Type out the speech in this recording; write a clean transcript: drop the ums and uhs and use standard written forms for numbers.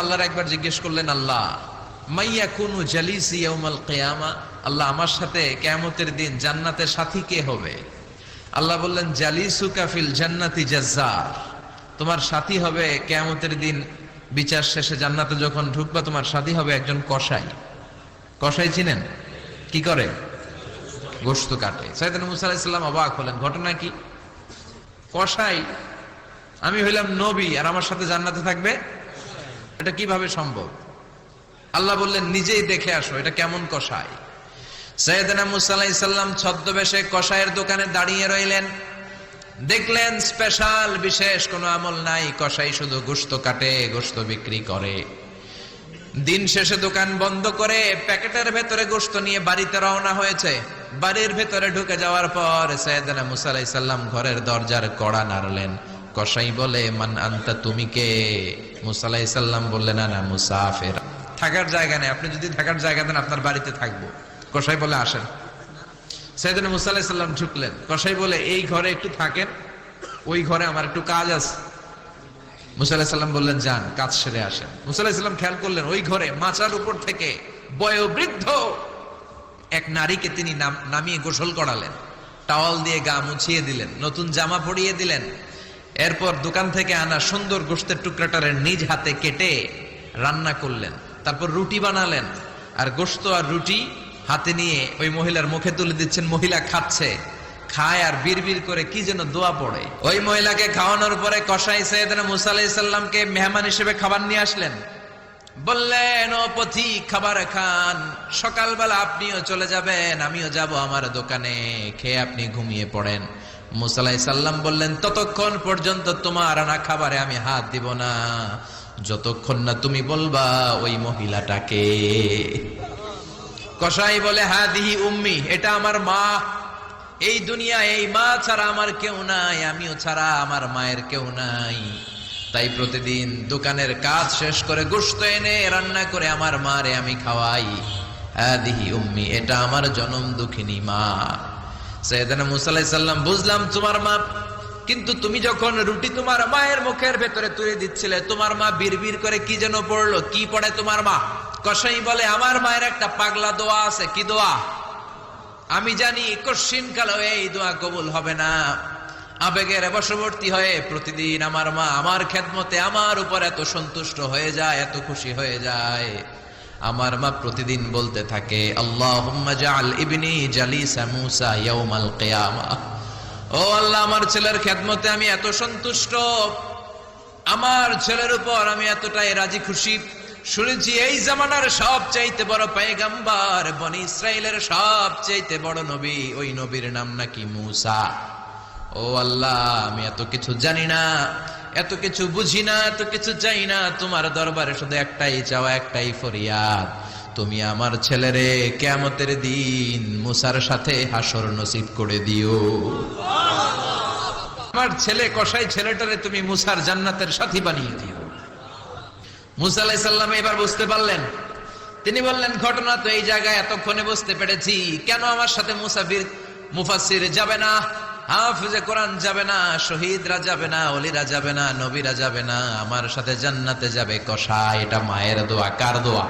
আল্লাহর একবার জিজ্ঞেস করলেন, আল্লাহ মাইয়াকুনু জালিসি ইয়াউমাল কিয়ামা, আল্লাহ আমার সাথে কিয়ামতের দিন জান্নাতের সাথী কে হবে? আল্লাহ বললেন, জালিসুকা ফিল জান্নাতি জাজ্জার, তোমার সাথী হবে কিয়ামতের দিন বিচার শেষে জান্নাতে যখন ঢুকবা তোমার সাথী হবে একজন কসাই। কসাই চিনেন? কি করে? গোশত কাটে। সাইয়েদনা মুসা আলাইহিস সালাম অবাক হলেন, ঘটনা কি? কসাই, আমি হইলাম নবী আর আমার সাথে জান্নাতে থাকবে, এটা কিভাবে সম্ভব? আল্লাহ বললেন, নিজেই দেখে আসো এটা কেমন কসাই। সাইয়েদনা মুসা আলাইহিস সালাম ছদ্মবেশে কসাইয়ের দোকানে দাঁড়িয়ে রইলেন। দেখলেন স্পেশাল বিশেষ কোনো আমল নাই, কসাই শুধু গোশত কাটে, গোশত বিক্রি করে। দিন শেষে দোকান বন্ধ করে প্যাকেটের ভেতরে গোশত নিয়ে বাড়িতে রওনা হয়েছে। বাড়ির ভেতরে ঢুকে যাওয়ার পর সাইয়েদনা মুসা আলাইহিস সালাম ঘরের দরজার কড়া নাড়লেন। কসাই বলে, মান আনতা, তুমি কে? মুসা আলাইহিস সালাম বললেন, আনা মুসাফির, থাকার জায়গা নেই, আপনি যদি থাকার জায়গা দেন আপনার বাড়িতে থাকবো। কসাই বলে, আসেন। সাইয়েদনা মুসা আলাইহিস সালাম ঢুকলেন। কসাই বলে, এই ঘরে একটু থাকেন, ওই ঘরে আমার একটু কাজ আছে। মুসা আলাইহিস সালাম বললেন, যান, কাজ সেরে আসেন। মুসা আলাইহিস সালাম খেয়াল করলেন ওই ঘরে মাচার উপর থেকে বয়োবৃদ্ধ এক নারীকে তিনি নামিয়ে গোসল করালেন, টাওয়াল দিয়ে গা মুছিয়ে দিলেন, নতুন জামা পরিয়ে দিলেন। এরপর দোকান থেকে আনা সুন্দর গোশতের টুকরাটারে নিজ হাতে কেটে রান্না করলেন। তারপর রুটি বানালেন, আর গোশত আর রুটি হাতে নিয়ে ওই মহিলার মুখে তুলে দিচ্ছেন। মহিলা খাচ্ছে, খায় আর বিড়বিড় করে কি যেন দোয়া পড়ে। ওই মহিলাকে খাওয়ানোর পরে কসাই সাইয়েদনা মুসা আলাইহিস সালামকে মেহমান হিসেবে খাবার নিয়ে আসলেন। বললেন, ও পথিক, খাবার খান, সকালবেলা আপনিও চলে যাবেন, আমিও যাব আমার দোকানে, খেয়ে আপনি ঘুমিয়ে পড়েন। মুসা আলাইহিস সালাম বললেন, ততক্ষণ পর্যন্ত তোমার আনা খাবারে আমি হাত দিব না যতক্ষণ না তুমি বলবা ওই মহিলাটাকে। কসাই বলে, হাদিহি উম্মি, এটা আমার মা, এই দুনিয়া এই মা ছাড়া আমার কেউ নাই, আমিও ছাড়া আমার মায়ের কেউ নাই। তাই প্রতিদিন দোকানের কাজ শেষ করে গোশত এনে রান্না করে আমার মারে আমি খাওয়াই। হাদিহি উম্মি, এটা আমার জনম দুঃখিনী মা। সাইয়েদনা মুসা আলাইহিস সালাম, বুঝলাম তোমার মা, কিন্তু তুমি যখন রুটি তোমার মায়ের মুখের ভেতরে তুলে দিচ্ছিলে, তোমার মা বিড়বিড় করে কি যেন পড়লো, কি পড়ে তোমার মা? কসাই বলে, আমার মায়ের একটা পাগলা দোয়া আছে। কি দোয়া? আমি জানি কশিন কালো এই দোয়া কবুল হবে না। আবেগের বশবর্তী হয়ে প্রতিদিন আমার মা আমার খেদমতে আমার উপর এত সন্তুষ্ট হয়ে যায়, এত খুশি হয়ে যায়। আমার মা প্রতিদিন বলতে থাকে, আল্লাহুম্মা জাআল ইবনি জালিসা মুসা ইয়াউমাল কিয়ামা, ও আল্লাহ, আমার ছেলের খেদমতে আমি এত সন্তুষ্ট, আমার ছেলের উপর আমি এতটাই রাজি খুশি। শুনেছি এই জামানার সবচাইতে বড় পয়গম্বর, বনি ইসরাইলের সবচাইতে বড় নবী, ওই নবীর নাম নাকি মুসা। ও আল্লাহ, আমি এত কিছু জানি না, এত কিছু বুঝি না, এত কিছু চাই না, তোমার দরবারে শুধু একটাই চাওয়া, একটাই ফরিয়াদ, তুমি আমার ছেলেরে কিয়ামতের দিন মুসার সাথে হাসর নসিব করে দিও। আমার ছেলে কসাই ছেলেটারে তুমি মুসার জান্নাতের সাথী বানিয়ে দিও। মুসা আলাইহিস সালাম এবার বুঝতে পারলেন। তিনি বললেন, ঘটনা তো এই জায়গায় এতক্ষণে বুঝতে পেরেছি, কেন আমার সাথে মুফাসসির যাবে না, হাফেজে কোরআন যাবে না, শহীদরা যাবে না, ওলিরা যাবে না, নবীরা যাবে না, আমার সাথে জান্নাতে যাবে কসাই। এটা মায়ের দোয়া। কার দোয়া?